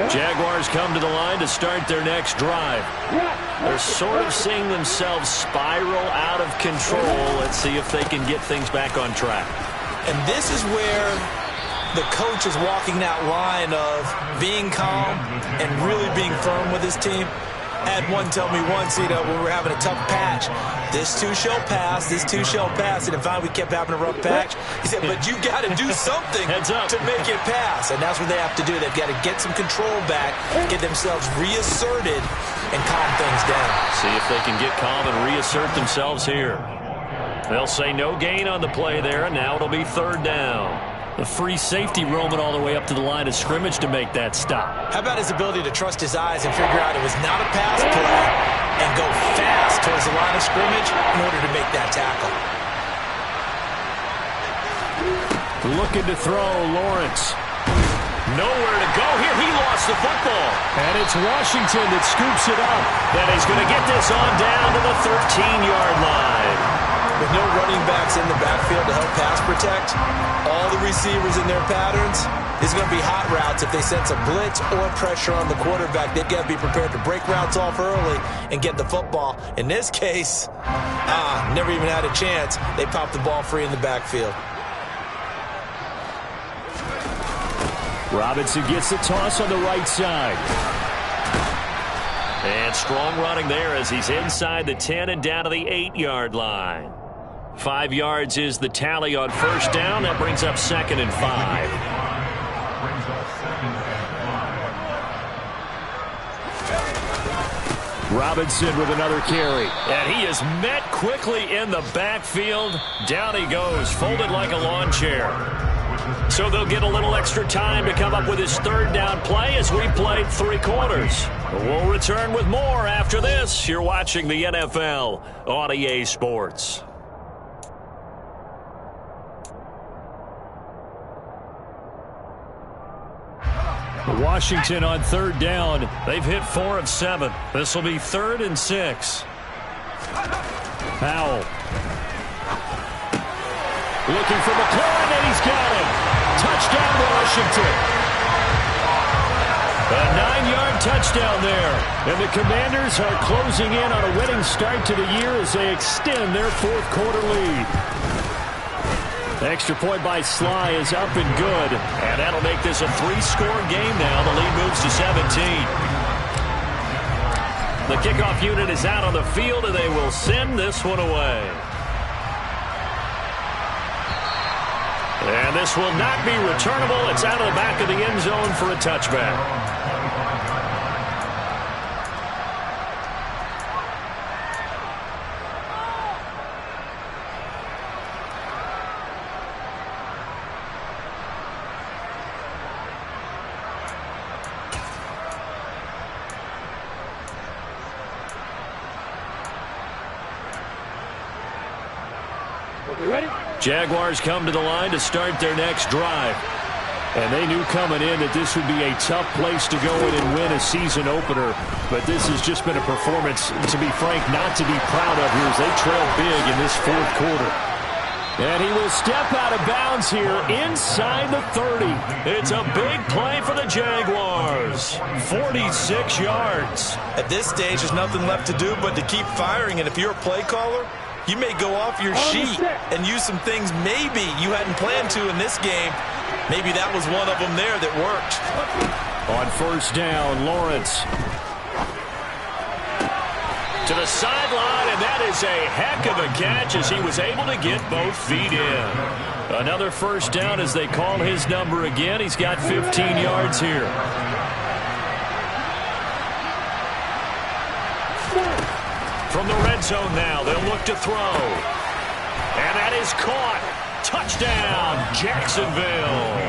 Jaguars come to the line to start their next drive. They're sort of seeing themselves spiral out of control. Let's see if they can get things back on track. And this is where the coach is walking that line of being calm and really being firm with his team. I had one tell me once, when we were having a tough patch, this too shall pass, this too shall pass. And finally we kept having a rough patch. He said, but you got to do something to make it pass. And that's what they have to do. They've got to get some control back, get themselves reasserted, and calm things down. See if they can get calm and reassert themselves here. They'll say no gain on the play there, and now it'll be third down. The free safety roaming all the way up to the line of scrimmage to make that stop. How about his ability to trust his eyes and figure out it was not a pass play and go fast towards the line of scrimmage in order to make that tackle? Looking to throw, Lawrence. Nowhere to go here. He lost the football. And it's Washington that scoops it up. And he's going to get this on down to the 13-yard line. With no running backs in the backfield to help pass protect, all the receivers in their patterns, it's going to be hot routes. If they sense a blitz or pressure on the quarterback, they've got to be prepared to break routes off early and get the football. In this case, never even had a chance. They popped the ball free in the backfield. Robinson gets the toss on the right side. And strong running there as he's inside the 10 and down to the 8-yard line. 5 yards is the tally on first down. That brings up 2nd and 5. Robinson with another carry. And he is met quickly in the backfield. Down he goes, folded like a lawn chair. So they'll get a little extra time to come up with his third down play as we played 3 quarters. We'll return with more after this. You're watching the NFL on EA Sports. Washington on third down. They've hit 4 of 7. This will be 3rd and 6. Powell. Looking for McLaurin, and he's got him. Touchdown, Washington. A 9-yard touchdown there. And the Commanders are closing in on a winning start to the year as they extend their 4th quarter lead. The extra point by Sly is up and good. And that'll make this a 3-score game now. The lead moves to 17. The kickoff unit is out on the field, and they will send this one away. And this will not be returnable. It's out of the back of the end zone for a touchback. Jaguars come to the line to start their next drive. And they knew coming in that this would be a tough place to go in and win a season opener. But this has just been a performance, to be frank, not to be proud of here as they trail big in this 4th quarter. And he will step out of bounds here inside the 30. It's a big play for the Jaguars. 46 yards. At this stage, there's nothing left to do but to keep firing. And if you're a play caller, you may go off your sheet and use some things maybe you hadn't planned to in this game. Maybe that was one of them there that worked. On first down, Lawrence. To the sideline, and that is a heck of a catch as he was able to get both feet in. Another first down as they call his number again. He's got 15 yards here. From the red zone now, they'll look to throw. And that is caught. Touchdown, Jacksonville.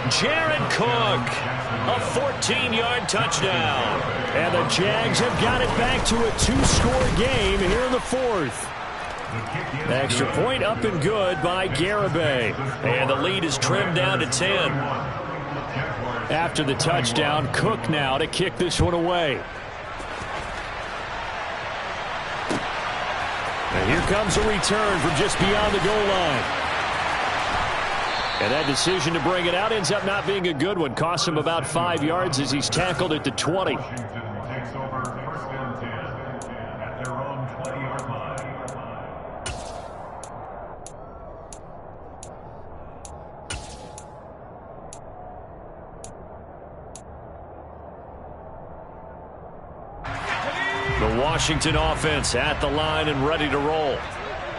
Jared Cook, a 14-yard touchdown. And the Jags have got it back to a 2-score game here in the 4th. Extra point up and good by Garibay. And the lead is trimmed down to 10. After the touchdown, Cook now to kick this one away. And here comes a return from just beyond the goal line. And that decision to bring it out ends up not being a good one. Costs him about 5 yards as he's tackled at the 20. The Washington offense at the line and ready to roll.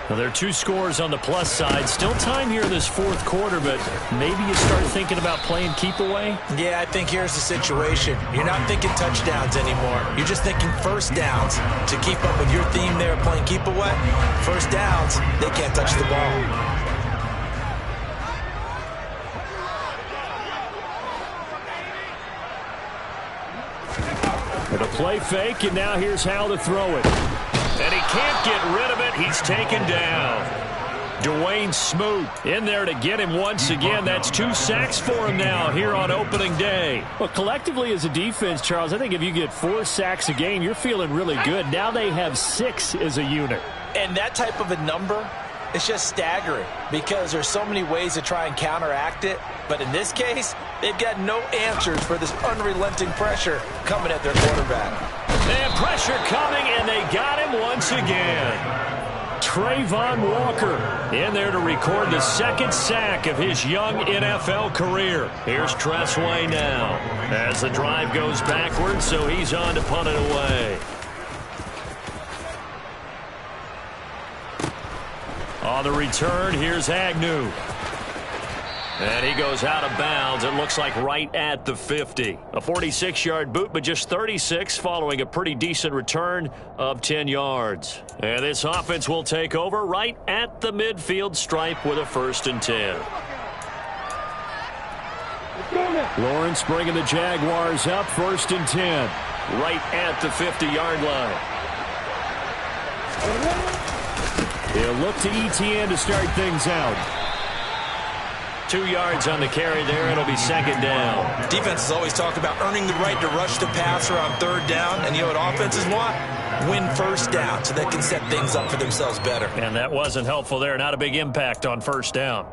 Well, there are 2 scores on the plus side. Still time here in this fourth quarter, but maybe you start thinking about playing keep away? Yeah, I think here's the situation. You're not thinking touchdowns anymore. You're just thinking first downs. To keep up with your theme there playing keep away, first downs, they can't touch the ball. And a play fake, and now here's how to throw it. And he can't get rid of it. He's taken down. Dwayne Smoot in there to get him once again. That's 2 sacks for him now here on opening day. Well, collectively as a defense, Charles, I think if you get 4 sacks a game, you're feeling really good. Now they have 6 as a unit. And that type of a number, it's just staggering because there's so many ways to try and counteract it. But in this case, they've got no answers for this unrelenting pressure coming at their quarterback. And pressure coming, and they got him once again. Trayvon Walker in there to record the 2nd sack of his young NFL career. Here's Tressway now as the drive goes backwards, so he's on to punt it away. On the return, here's Agnew. And he goes out of bounds. It looks like right at the 50. A 46-yard boot, but just 36 following a pretty decent return of 10 yards. And this offense will take over right at the midfield stripe with a 1st and 10. Lawrence bringing the Jaguars up, 1st and 10. Right at the 50-yard line. He'll look to Etienne to start things out. 2 yards on the carry there. It'll be 2nd down. Defenses always talk about earning the right to rush the passer on 3rd down. And you know what offenses want? Win 1st down so they can set things up for themselves better. And that wasn't helpful there. Not a big impact on 1st down.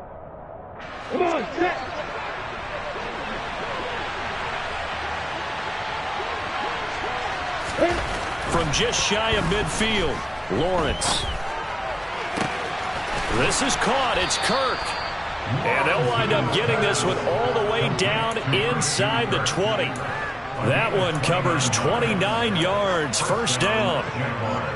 Come on, set. From just shy of midfield, Lawrence. This is caught. It's Kirk. And they'll wind up getting this one all the way down inside the 20. That one covers 29 yards, 1st down.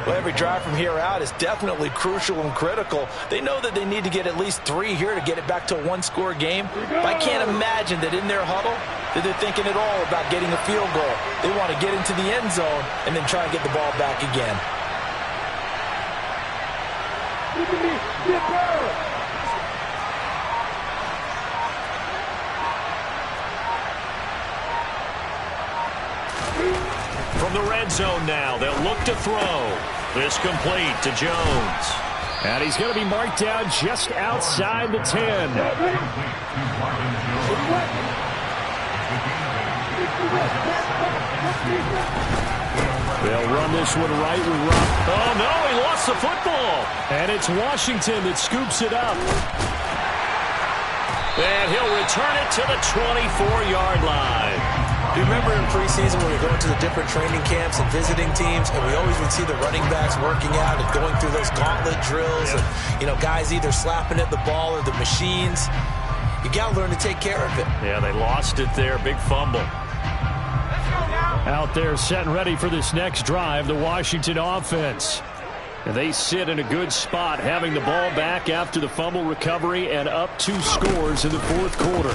Well, every drive from here out is definitely crucial and critical. They know that they need to get at least 3 here to get it back to a 1-score game. But I can't imagine that in their huddle that they're thinking at all about getting a field goal. They want to get into the end zone and then try and get the ball back again. From the red zone now, they'll look to throw. This complete to Jones. And he's going to be marked down just outside the 10. They'll run this one right with Rupp. Oh, no, he lost the football. And it's Washington that scoops it up. And he'll return it to the 24-yard line. Do you remember in preseason when we were going to the different training camps and visiting teams, and we always would see the running backs working out and going through those gauntlet drills, and, you know, guys either slapping at the ball or the machines. You got to learn to take care of it. Yeah, they lost it there. Big fumble. Out there set and ready for this next drive, the Washington offense. And they sit in a good spot, having the ball back after the fumble recovery and up 2 scores in the 4th quarter.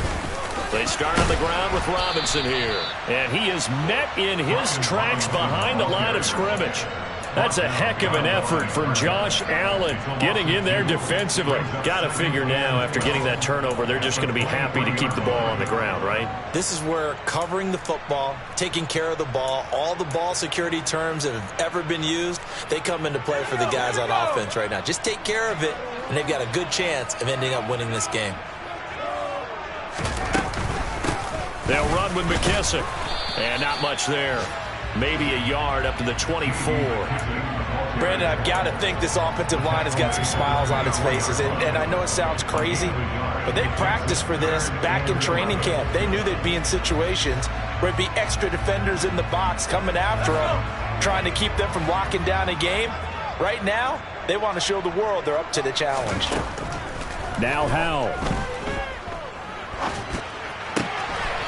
They start on the ground with Robinson here. And he is met in his tracks behind the line of scrimmage. That's a heck of an effort from Josh Allen getting in there defensively. Got to figure now after getting that turnover, they're just going to be happy to keep the ball on the ground, right? This is where covering the football, taking care of the ball, all the ball security terms that have ever been used, they come into play for the guys on offense right now. Just take care of it, and they've got a good chance of ending up winning this game. They'll run with McKissick. And not much there. Maybe a yard up to the 24. Brandon, I've got to think this offensive line has got some smiles on its faces. And I know it sounds crazy, but they practiced for this back in training camp. They knew they'd be in situations where it'd be extra defenders in the box coming after them, trying to keep them from locking down a game. Right now, they want to show the world they're up to the challenge. Now Howell.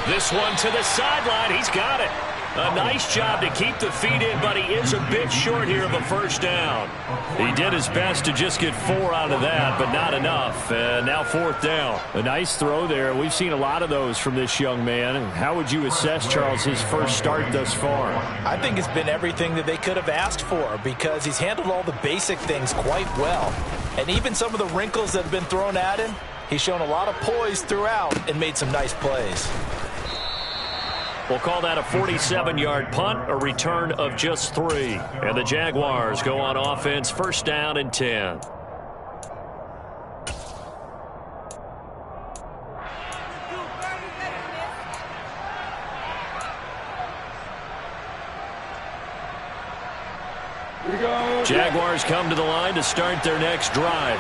This one to the sideline. He's got it. A nice job to keep the feet in, but he is a bit short here of a first down. He did his best to just get 4 out of that, but not enough. And now 4th down. A nice throw there. We've seen a lot of those from this young man. How would you assess, Charles, his first start thus far? I think it's been everything that they could have asked for because he's handled all the basic things quite well. And even some of the wrinkles that have been thrown at him, he's shown a lot of poise throughout and made some nice plays. We'll call that a 47-yard punt, a return of just 3. And the Jaguars go on offense, first down and 10. Jaguars come to the line to start their next drive.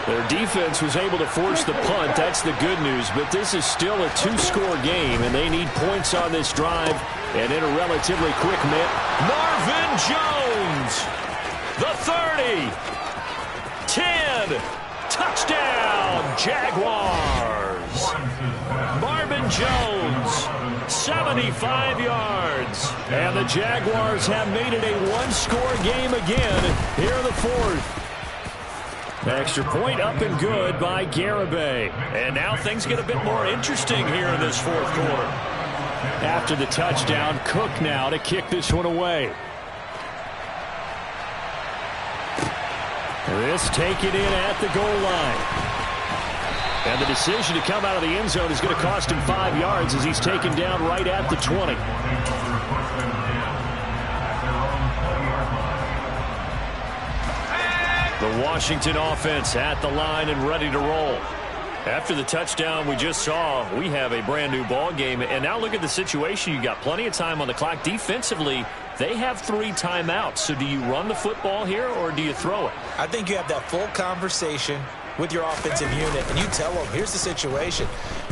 Their defense was able to force the punt. That's the good news. But this is still a 2-score game, and they need points on this drive. And in a relatively quick minute, Marvin Jones, the 30, 10, touchdown, Jaguars. Marvin Jones, 75 yards. And the Jaguars have made it a 1-score game again here in the 4th. Extra point up and good by Garibay. And now things get a bit more interesting here in this 4th quarter. After the touchdown, Cook now to kick this one away. This taken in at the goal line. And the decision to come out of the end zone is going to cost him 5 yards as he's taken down right at the 20. The Washington offense at the line and ready to roll. After the touchdown we just saw, we have a brand new ball game. And now look at the situation. You got plenty of time on the clock. Defensively, they have 3 timeouts. So do you run the football here or do you throw it? I think you have that full conversation with your offensive unit, and you tell them, here's the situation.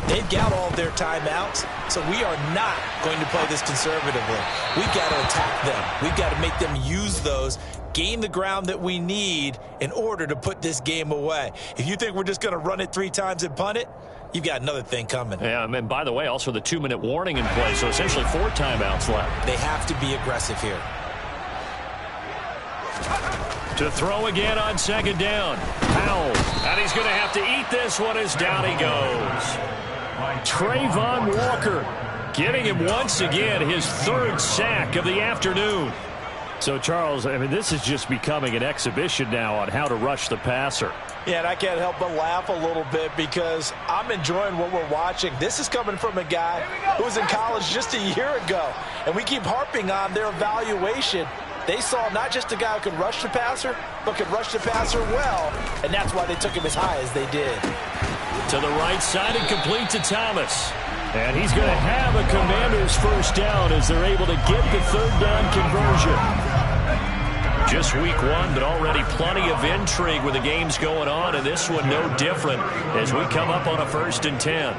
They've got all of their timeouts, so we are not going to play this conservatively. We've got to attack them. We've got to make them use those, gain the ground that we need in order to put this game away. If you think we're just going to run it 3 times and punt it, you've got another thing coming. Yeah, and by the way, also the 2-minute warning in play, so essentially 4 timeouts left. They have to be aggressive here. To throw again on 2nd down. Powell. And he's going to have to eat this one as down he goes. Trayvon Walker getting him once again his 3rd sack of the afternoon. So, Charles, I mean, this is just becoming an exhibition now on how to rush the passer. Yeah, and I can't help but laugh a little bit because I'm enjoying what we're watching. This is coming from a guy who was in college just a year ago, and we keep harping on their evaluation. They saw not just a guy who could rush the passer, but could rush the passer well, and that's why they took him as high as they did. To the right side and complete to Thomas. And he's going to have a Commanders first down as they're able to get the 3rd down conversion. Just week 1, but already plenty of intrigue with the games going on, and this one no different as we come up on a 1st and 10.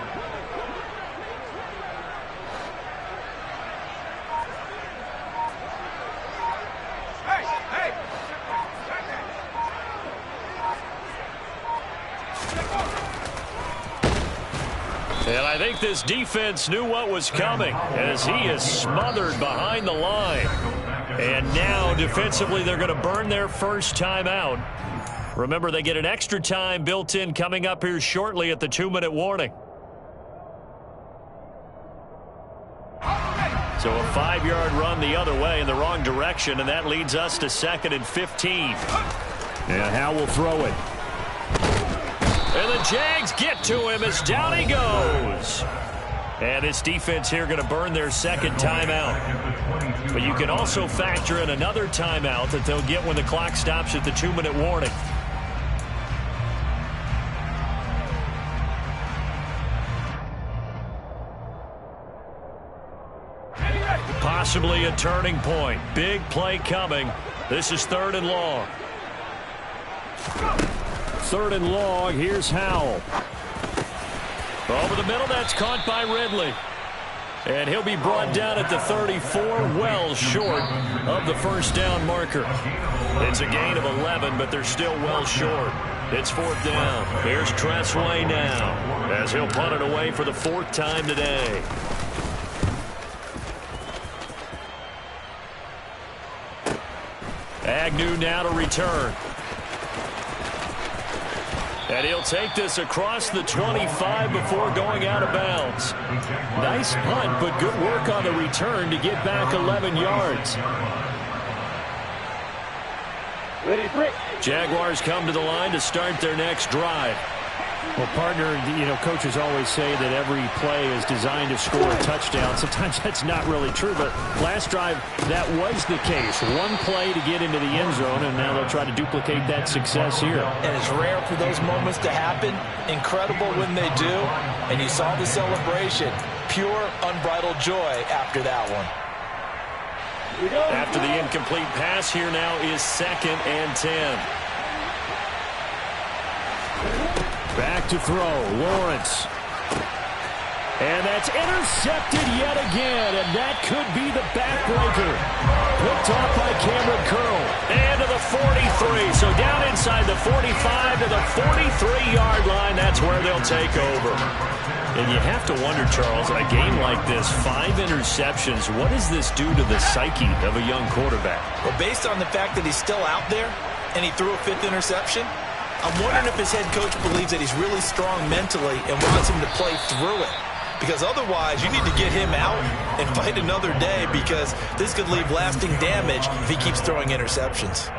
And I think this defense knew what was coming as he is smothered behind the line. And now defensively they're going to burn their first timeout. Remember, they get an extra time built in coming up here shortly at the 2-minute warning. So a 5-yard run the other way in the wrong direction, and that leads us to 2nd and 15. And Howe will throw it. And the Jags get to him as down he goes. And this defense here going to burn their 2nd timeout. But you can also factor in another timeout that they'll get when the clock stops at the 2-minute warning. Possibly a turning point. Big play coming. This is 3rd and long. 3rd and long. Here's Howell. Over the middle, that's caught by Ridley. And he'll be brought down at the 34, well short of the first down marker. It's a gain of 11, but they're still well short. It's 4th down. Here's Tressway now as he'll punt it away for the 4th time today. Agnew now to return. And he'll take this across the 25 before going out of bounds. Nice punt, but good work on the return to get back 11 yards. Jaguars come to the line to start their next drive. Well, partner, coaches always say that every play is designed to score a touchdown. Sometimes that's not really true, but last drive, that was the case. One play to get into the end zone, and now they'll try to duplicate that success here. And it's rare for those moments to happen. Incredible when they do. And you saw the celebration. Pure, unbridled joy after that one. After the incomplete pass, here now is 2nd and 10. Back to throw, Lawrence. And that's intercepted yet again, and that could be the backbreaker. Picked off by Cameron Curl. And to the 43, so down inside the 45 to the 43-yard line. That's where they'll take over. And you have to wonder, Charles, in a game like this, 5 interceptions, what does this do to the psyche of a young quarterback? Well, based on the fact that he's still out there and he threw a 5th interception, I'm wondering if his head coach believes that he's really strong mentally and wants him to play through it. Because otherwise, you need to get him out and fight another day, because this could leave lasting damage if he keeps throwing interceptions.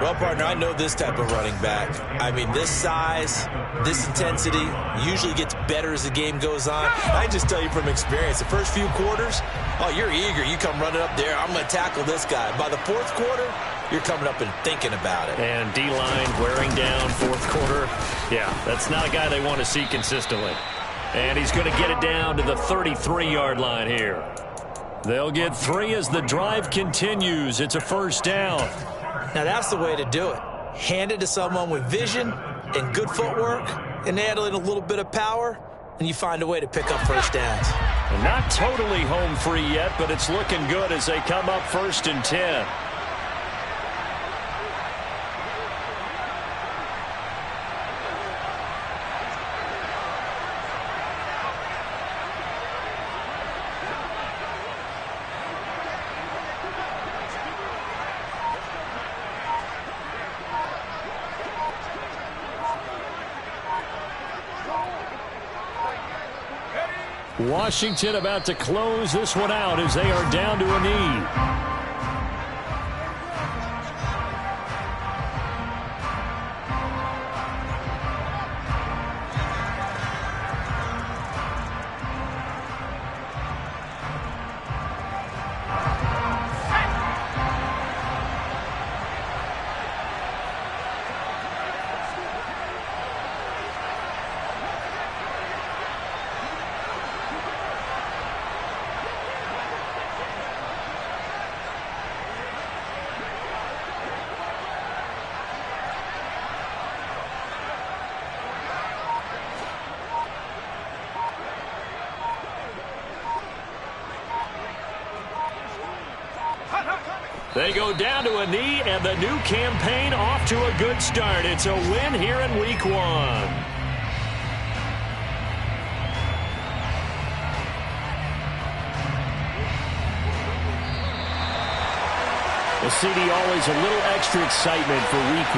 Well, partner, I know this type of running back. I mean, this size, this intensity usually gets better as the game goes on. I just tell you from experience, the first few quarters, oh, you're eager. You come running up there, I'm going to tackle this guy. By the 4th quarter, you're coming up and thinking about it. And D-line wearing down 4th quarter. Yeah, that's not a guy they want to see consistently. And he's going to get it down to the 33-yard line here. They'll get 3 as the drive continues. It's a 1st down. Now that's the way to do it. Hand it to someone with vision and good footwork, and add in a little bit of power, and you find a way to pick up 1st downs. And not totally home free yet, but it's looking good as they come up 1st and 10. Washington about to close this one out as they are down to a knee. They go down to a knee, and the new campaign off to a good start. It's a win here in Week 1. The CD always a little extra excitement for Week 1.